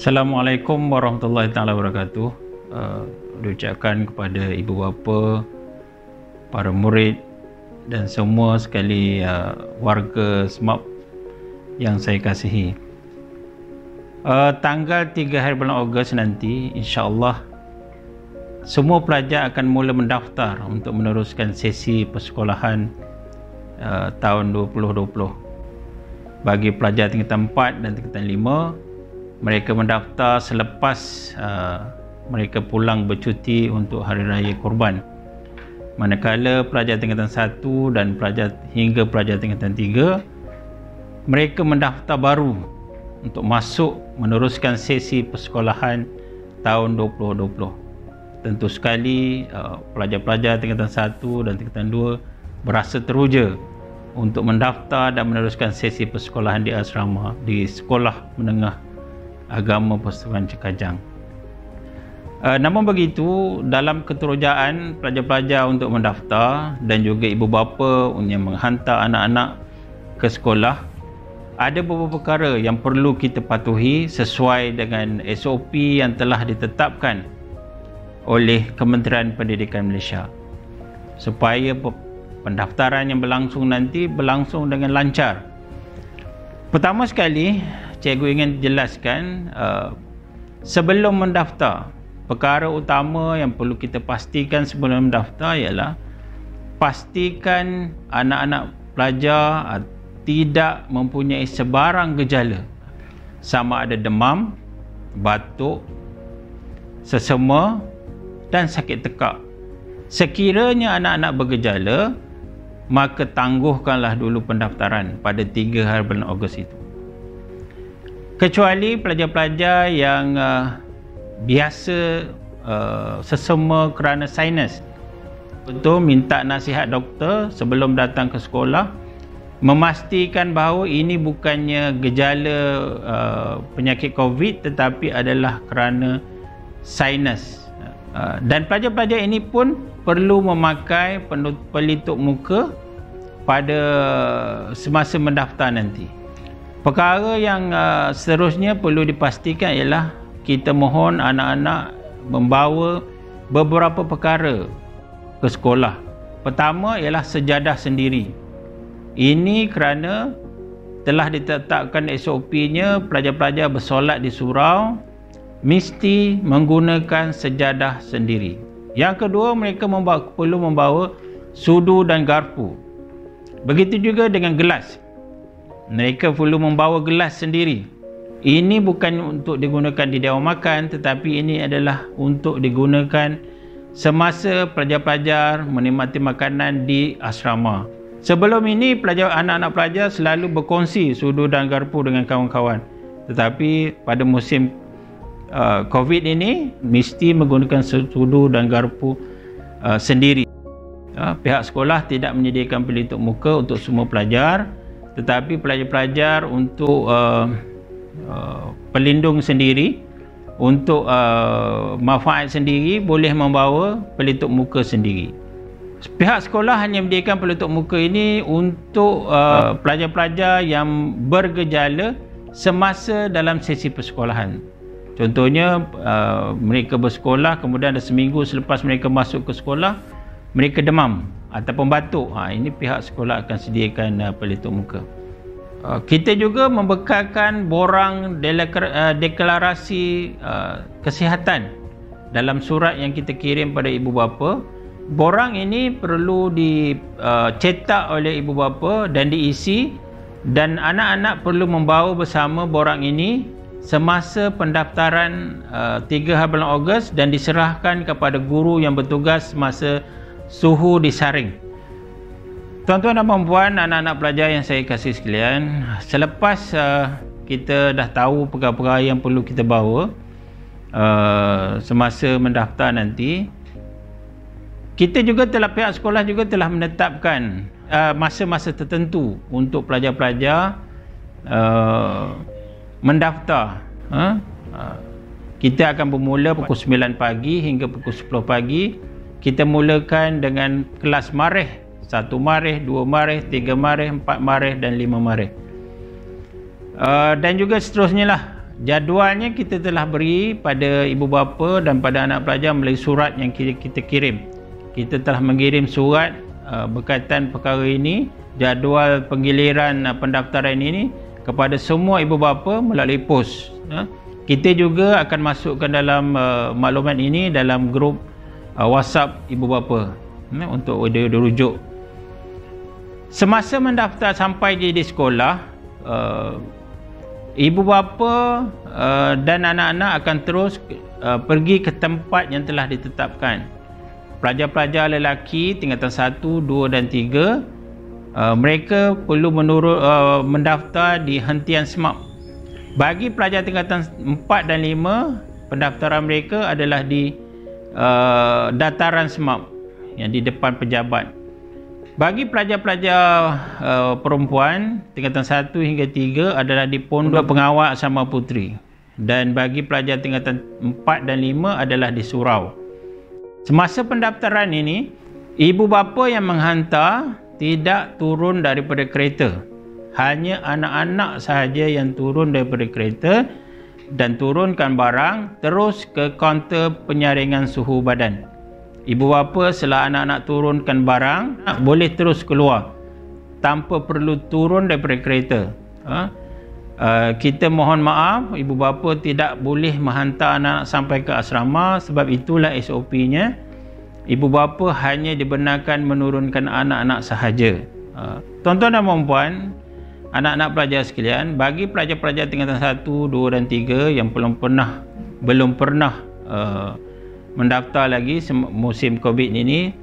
Assalamualaikum warahmatullahi taala wabarakatuh. Diucapkan kepada ibu bapa, para murid dan semua sekali warga SMAP yang saya kasihi. Tanggal 3 hari bulan Ogos nanti, insya-Allah semua pelajar akan mula mendaftar untuk meneruskan sesi persekolahan tahun 2020. Bagi pelajar tingkatan 4 dan tingkatan 5, mereka mendaftar selepas mereka pulang bercuti untuk Hari Raya Korban. Manakala pelajar tingkatan 1 dan hingga pelajar tingkatan 3, mereka mendaftar baru untuk masuk meneruskan sesi persekolahan tahun 2020. Tentu sekali pelajar-pelajar tingkatan 1 dan tingkatan 2 berasa teruja untuk mendaftar dan meneruskan sesi persekolahan di asrama di Sekolah Menengah Agama Pertukaran Cekajang. Namun begitu, dalam keterujaan pelajar-pelajar untuk mendaftar dan juga ibu bapa yang menghantar anak-anak ke sekolah, ada beberapa perkara yang perlu kita patuhi sesuai dengan SOP yang telah ditetapkan oleh Kementerian Pendidikan Malaysia supaya pendaftaran yang berlangsung nanti berlangsung dengan lancar. Pertama sekali, cikgu ingin jelaskan sebelum mendaftar, perkara utama yang perlu kita pastikan sebelum mendaftar ialah pastikan anak-anak pelajar tidak mempunyai sebarang gejala, sama ada demam, batuk, sesama dan sakit tekak. Sekiranya anak-anak bergejala, maka tangguhkanlah dulu pendaftaran pada 3 hari bulan Ogos itu. Kecuali pelajar-pelajar yang biasa sesama kerana sinus, betul minta nasihat doktor sebelum datang ke sekolah, memastikan bahawa ini bukannya gejala penyakit COVID tetapi adalah kerana sinus. Dan pelajar-pelajar ini pun perlu memakai pelitup muka pada semasa mendaftar nanti. Perkara yang seterusnya perlu dipastikan ialah kita mohon anak-anak membawa beberapa perkara ke sekolah. Pertama ialah sejadah sendiri. Ini kerana telah ditetapkan SOP-nya pelajar-pelajar bersolat di surau mesti menggunakan sejadah sendiri. Yang kedua, mereka perlu membawa sudu dan garpu. Begitu juga dengan gelas. Mereka perlu membawa gelas sendiri. Ini bukan untuk digunakan di dewan makan, tetapi ini adalah untuk digunakan semasa pelajar-pelajar menikmati makanan di asrama. Sebelum ini, anak-anak pelajar selalu berkongsi sudu dan garpu dengan kawan-kawan. Tetapi pada musim COVID ini, mesti menggunakan sudu dan garpu sendiri. Pihak sekolah tidak menyediakan pelitup muka untuk semua pelajar, tetapi pelajar-pelajar untuk pelindung sendiri, untuk manfaat sendiri, boleh membawa pelitup muka sendiri. Pihak sekolah hanya menyediakan pelitup muka ini untuk pelajar-pelajar yang bergejala semasa dalam sesi persekolahan. Contohnya, mereka bersekolah, kemudian ada seminggu selepas mereka masuk ke sekolah, mereka demam ataupun batuk. Ini pihak sekolah akan sediakan pelitup muka. Kita juga membekalkan borang deklarasi kesihatan dalam surat yang kita kirim pada ibu bapa. Borang ini perlu dicetak oleh ibu bapa dan diisi, dan anak-anak perlu membawa bersama borang ini semasa pendaftaran 3 hari bulan Ogos dan diserahkan kepada guru yang bertugas masa suhu disaring. Tuan-tuan dan puan-puan, anak-anak pelajar yang saya kasih sekalian, selepas kita dah tahu perkara-perkara yang perlu kita bawa semasa mendaftar nanti, kita juga pihak sekolah juga telah menetapkan masa-masa tertentu untuk pelajar-pelajar mendaftar. Kita akan bermula pukul 9 pagi hingga pukul 10 pagi. Kita mulakan dengan kelas marikh, 1 marikh, 2 marikh, 3 marikh, 4 marikh dan 5 marikh. Dan juga seterusnya lah. Jadualnya kita telah beri pada ibu bapa dan pada anak pelajar melalui surat yang kita kirim. Kita telah mengirim surat berkaitan perkara ini, jadual penggiliran pendaftaran ini kepada semua ibu bapa melalui pos. Kita juga akan masukkan dalam maklumat ini dalam grup WhatsApp ibu bapa untuk dia rujuk. Semasa mendaftar sampai di sekolah, ibu bapa dan anak-anak akan terus pergi ke tempat yang telah ditetapkan. Pelajar-pelajar lelaki tingkatan 1, 2 dan 3, mereka perlu mendaftar di hentian SMAP. Bagi pelajar tingkatan 4 dan 5, pendaftaran mereka adalah di dataran SMAP yang di depan pejabat. Bagi pelajar-pelajar perempuan tingkatan 1 hingga 3 adalah di Pondok Pengawal Asrama Puteri, dan bagi pelajar tingkatan 4 dan 5 adalah di surau. Semasa pendaftaran ini, ibu bapa yang menghantar tidak turun daripada kereta. Hanya anak-anak sahaja yang turun daripada kereta dan turunkan barang terus ke kaunter penyaringan suhu badan. Ibu bapa setelah anak-anak turunkan barang boleh terus keluar tanpa perlu turun daripada kereta. Kita mohon maaf, ibu bapa tidak boleh menghantar anak sampai ke asrama, sebab itulah SOP-nya. Ibu bapa hanya dibenarkan menurunkan anak-anak sahaja. Tuan-tuan dan puan-puan, anak-anak pelajar sekalian, bagi pelajar-pelajar tingkatan 1, 2 dan 3 yang belum pernah mendaftar lagi musim COVID ini,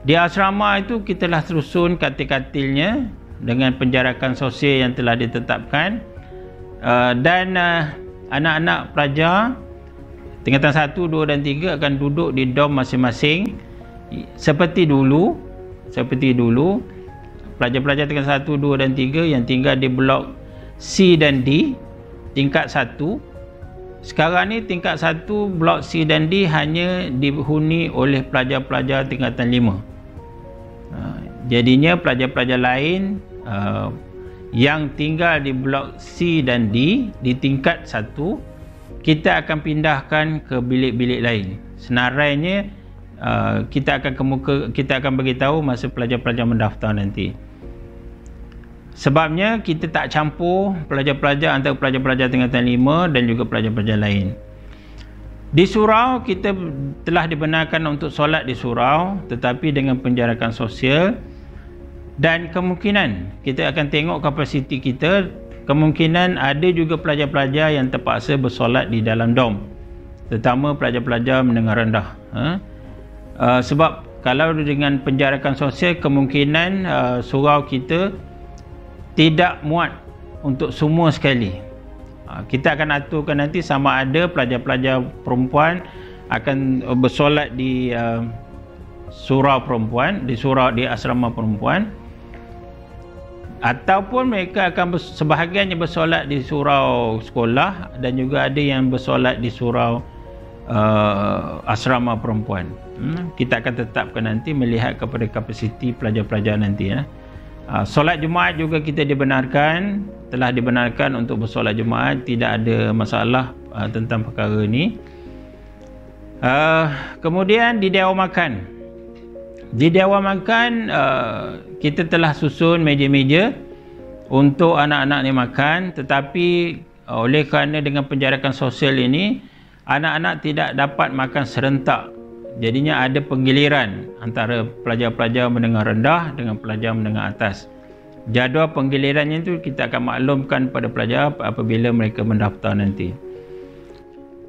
di asrama itu kita telah susun katil-katilnya dengan penjarakan sosial yang telah ditetapkan, dan anak-anak pelajar tingkatan 1, 2 dan 3 akan duduk di dom masing-masing seperti dulu. Pelajar-pelajar tingkatan 1, 2 dan 3 yang tinggal di blok C dan D tingkat 1. Sekarang ni tingkat 1 blok C dan D hanya dihuni oleh pelajar-pelajar tingkatan 5. Jadinya pelajar-pelajar lain yang tinggal di blok C dan D di tingkat 1, kita akan pindahkan ke bilik-bilik lain. Senarainya kita akan beritahu masa pelajar-pelajar mendaftar nanti. Sebabnya kita tak campur pelajar-pelajar antara pelajar-pelajar tingkatan 5 dan juga pelajar-pelajar lain. Di surau kita telah dibenarkan untuk solat di surau, tetapi dengan penjarakan sosial, dan kemungkinan kita akan tengok kapasiti kita, kemungkinan ada juga pelajar-pelajar yang terpaksa bersolat di dalam dom, terutama pelajar-pelajar menengah rendah. Sebab kalau dengan penjarakan sosial, kemungkinan surau kita tidak muat untuk semua sekali. Kita akan aturkan nanti sama ada pelajar-pelajar perempuan akan bersolat di surau perempuan, di asrama perempuan, ataupun mereka akan sebahagiannya bersolat di surau sekolah, dan juga ada yang bersolat di surau asrama perempuan. Kita akan tetapkan nanti melihat kepada kapasiti pelajar-pelajar nanti. Solat Jumaat juga kita telah dibenarkan untuk bersolat Jumaat, tidak ada masalah tentang perkara ini. Kemudian di Dewan Makan, kita telah susun meja-meja untuk anak-anak ni makan, tetapi oleh kerana dengan penjarakan sosial ini, anak-anak tidak dapat makan serentak. Jadinya ada penggiliran antara pelajar-pelajar menengah rendah dengan pelajar menengah atas. Jadual penggilirannya itu kita akan maklumkan pada pelajar apabila mereka mendaftar nanti.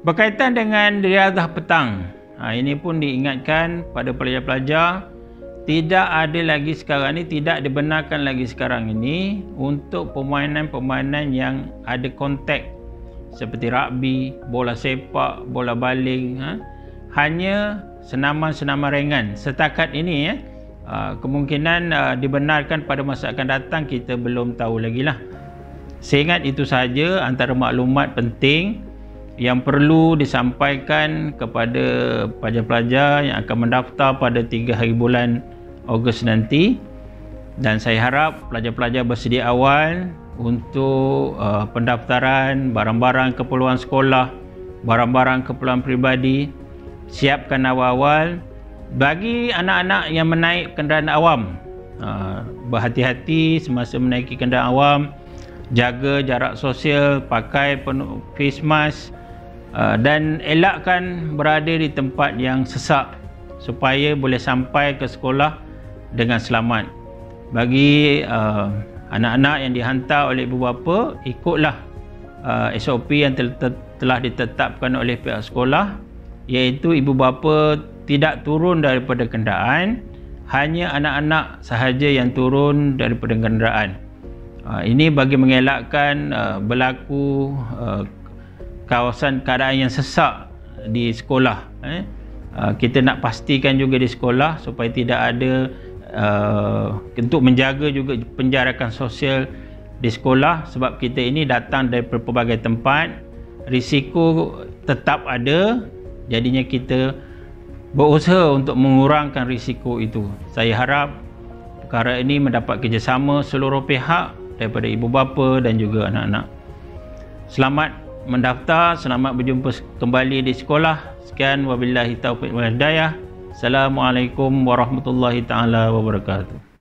Berkaitan dengan riadah petang, ini pun diingatkan pada pelajar-pelajar, tidak ada lagi sekarang ini, tidak dibenarkan lagi sekarang ini untuk permainan-permainan yang ada kontak seperti rugby, bola sepak, bola baling. Hanya senaman-senaman ringan. Setakat ini kemungkinan dibenarkan pada masa akan datang, kita belum tahu lagi lah. Saya ingat itu sahaja antara maklumat penting yang perlu disampaikan kepada pelajar-pelajar yang akan mendaftar pada 3 hari bulan Ogos nanti. Dan saya harap pelajar-pelajar bersedia awal untuk pendaftaran barang-barang keperluan sekolah, barang-barang keperluan peribadi. Siapkan awal-awal. Bagi anak-anak yang menaik kenderaan awam, berhati-hati semasa menaiki kenderaan awam. Jaga jarak sosial, pakai face mask, dan elakkan berada di tempat yang sesak supaya boleh sampai ke sekolah dengan selamat. Bagi anak-anak yang dihantar oleh ibu bapa, ikutlah SOP yang telah ditetapkan oleh pihak sekolah, iaitu ibu bapa tidak turun daripada kenderaan, hanya anak-anak sahaja yang turun daripada kenderaan. Ini bagi mengelakkan berlaku kawasan keadaan yang sesak di sekolah. Kita nak pastikan juga di sekolah supaya tidak ada untuk menjaga juga penjarakan sosial di sekolah, sebab kita ini datang dari pelbagai tempat, risiko tetap ada, jadinya kita berusaha untuk mengurangkan risiko itu. Saya harap perkara ini mendapat kerjasama seluruh pihak daripada ibu bapa dan juga anak-anak. Selamat mendaftar, selamat berjumpa kembali di sekolah. Sekian, wabillahi taufiq wal hidayah. Assalamualaikum warahmatullahi taala wabarakatuh.